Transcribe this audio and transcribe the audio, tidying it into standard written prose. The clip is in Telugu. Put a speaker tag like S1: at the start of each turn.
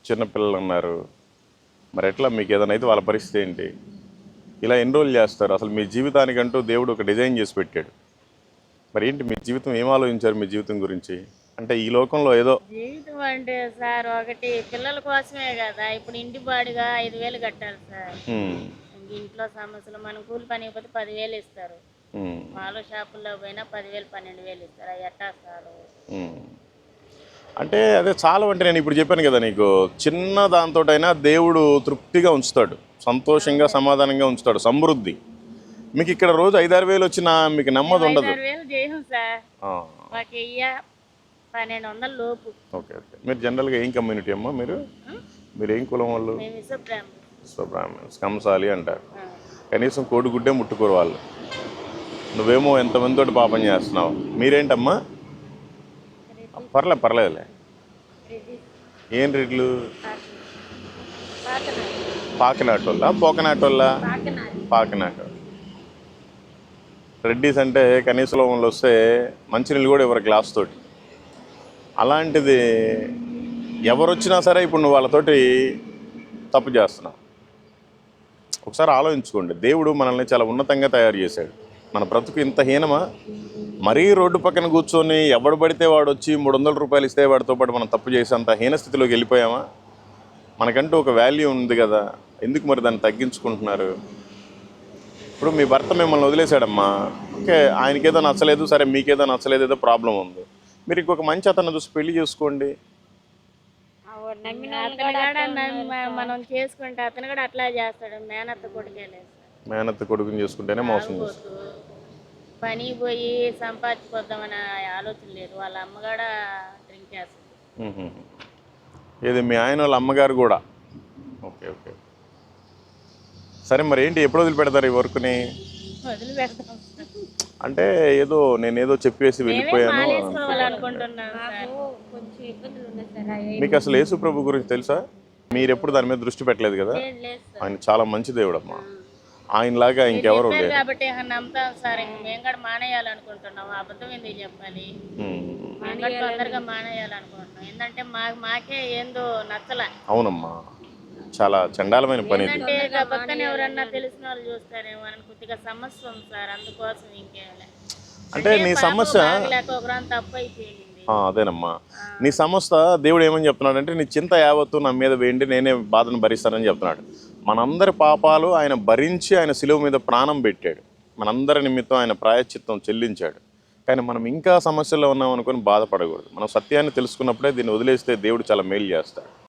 S1: చిన్నపిల్లలు ఉన్నారు, మరి ఎట్లా మీకు ఏదైనా అయితే వాళ్ళ పరిస్థితి ఏంటి? ఇలా ఎన్ని రోజులు చేస్తారు? అసలు మీ జీవితానికంటూ దేవుడు ఒక డిజైన్ చేసి పెట్టాడు. మరి ఏంటి మీ జీవితం, ఏం ఆలోచించారు మీ జీవితం గురించి? అంటే ఈ లోకంలో ఏదో
S2: జీవితం అంటే సార్ ఒకటి పిల్లల కోసమే కదా. ఇప్పుడు ఇంటి బాడుగా 5,000 కట్టాలి సార్.
S1: ఉమ్,
S2: ఇంట్లో సమస్యలు, మనం కూలి పని అయిపోతే 10,000 ఇస్తారు.
S1: ఉమ్,
S2: మాలో షాపుల్లో పోయినా 10,000 12,000 ఇస్తారు. అవి ఎట్టా సార్?
S1: ఉమ్. అంటే అదే చాలా, అంటే నేను ఇప్పుడు చెప్పాను కదా నీకు, చిన్న దాంతోటైనా దేవుడు తృప్తిగా ఉంచుతాడు, సంతోషంగా సమాధానంగా ఉంచుతాడు, సమృద్ధి. మీకు ఇక్కడ రోజు 5-6 వేలు వచ్చినా మీకు నెమ్మది ఉండదు.
S2: 5,000 చేయం సార్.
S1: ఆ,
S2: మాకు 1,200 లోపు.
S1: Okay okay. మీరు జనరల్గా ఏం కమ్యూనిటీ అమ్మా? మీరు ఏం కులం వాళ్ళు?
S2: మేము ఇసుబ్రాహ్మణ్.
S1: సో బ్రాహ్మణ్స్, కంసాలి అంటారు. కనీసం కోడిగుడ్డే ముట్టుకోరు వాళ్ళు. నువ్వేమో ఎంతమందితోటి పాపం చేస్తున్నావు. మీరేంటమ్మా? పర్లేదులే. ఏం రెడ్లు? పాకినాటోళ్ళ, పోకనాటోళ్ళ? పాకినాట. రెడ్డిస్ అంటే కనీసం వాళ్ళు వస్తే మంచినీళ్ళు కూడా ఎవరు గ్లాస్ తోటి. అలాంటిది ఎవరు వచ్చినా సరే ఇప్పుడు నువ్వు వాళ్ళతోటి తప్పు చేస్తున్నావు. ఒకసారి ఆలోచించుకోండి. దేవుడు మనల్ని చాలా ఉన్నతంగా తయారు చేశాడు. మన బ్రతుకు ఇంత హీనమా? మరీ రోడ్డు పక్కన కూర్చొని ఎవడు పడితే వాడు వచ్చి 300 రూపాయలు ఇస్తే వాడితో పాటు మనం తప్పు చేసేంత హీన స్థితిలోకి వెళ్ళిపోయామా? మనకంటూ ఒక వాల్యూ ఉంది కదా, ఎందుకు మరి దాన్ని తగ్గించుకుంటున్నారు? ఇప్పుడు మీ భర్త మిమ్మల్ని వదిలేశాడమ్మా, ఓకే, ఆయనకేదో నచ్చలేదు, సరే మీకేదో నచ్చలేదు, ఏదో ప్రాబ్లం ఉంది, మీరు ఇంకొక మంచి అతను చూసి పెళ్లి చేసుకోండి.
S2: మనం చేసుకుంటే అతను కూడా అట్లా చేస్తాడు. మేనత్త కొడుకే లేదు సార్.
S1: మేనత్త కొడుకుని చేసుకుంటేనే మోసం చేస్తాడు.
S2: పని పోయి సంపాదించుకోద్దామనే ఆలోచన లేదు. వాళ్ళ అమ్మ కూడా డ్రింక్ చేస్తుంది.
S1: ఏది మీ ఆయన వాళ్ళ అమ్మగారు కూడా? Okay okay. సరే మరి ఏంటి, ఎప్పుడు వదిలిపెడతారు ఈ వర్క్ని?
S2: వదిలి పెడతాం.
S1: అంటే ఏదో నేనేదో చెప్పేసి వెళ్ళిపోయాను. మీకు అసలు యేసు ప్రభు గురించి తెలుసా? మీరు ఎప్పుడు దాని మీద దృష్టి పెట్టలేదు కదా. ఆయన చాలా మంచి దేవుడు అమ్మా. ఆయనలాగా ఇంకెవరు లేదు
S2: కాబట్టి నమ్ముతాం సార్. మేము కూడా మానేయాలనుకుంటున్నాం. అబద్ధం ఎందుకు చెప్పాలి? తొందరగా మానేయాలనుకుంటున్నాం. ఏంటంటే మాకే ఏందో నచ్చలే.
S1: అవునమ్మా, చాలా చండాలమైన పని.
S2: అంటే పక్కన ఎవరన్నా తెలిసిన వాళ్ళు చూస్తారేమో అని కొద్దిగా సమస్య ఉంది సార్. అందుకోసం ఇంకేం
S1: అంటే నీ సమస్య
S2: తప్పు అయిపోయింది.
S1: అదేనమ్మా, నీ సమస్య దేవుడు ఏమని చెప్తున్నాడు అంటే, నీ చింత యావత్తు నా మీద వేయండి, నేనే బాధను భరిస్తానని చెప్తున్నాడు. మనందరి పాపాలు ఆయన భరించి ఆయన శిలువ మీద ప్రాణం పెట్టాడు. మనందరి నిమిత్తం ఆయన ప్రాయశ్చిత్తం చెల్లించాడు. కానీ మనం ఇంకా సమస్యల్లో ఉన్నాం అనుకొని బాధపడకూడదు. మనం సత్యాన్ని తెలుసుకున్నప్పుడే దీన్ని వదిలేస్తే దేవుడు చాలా మేలు చేస్తాడు.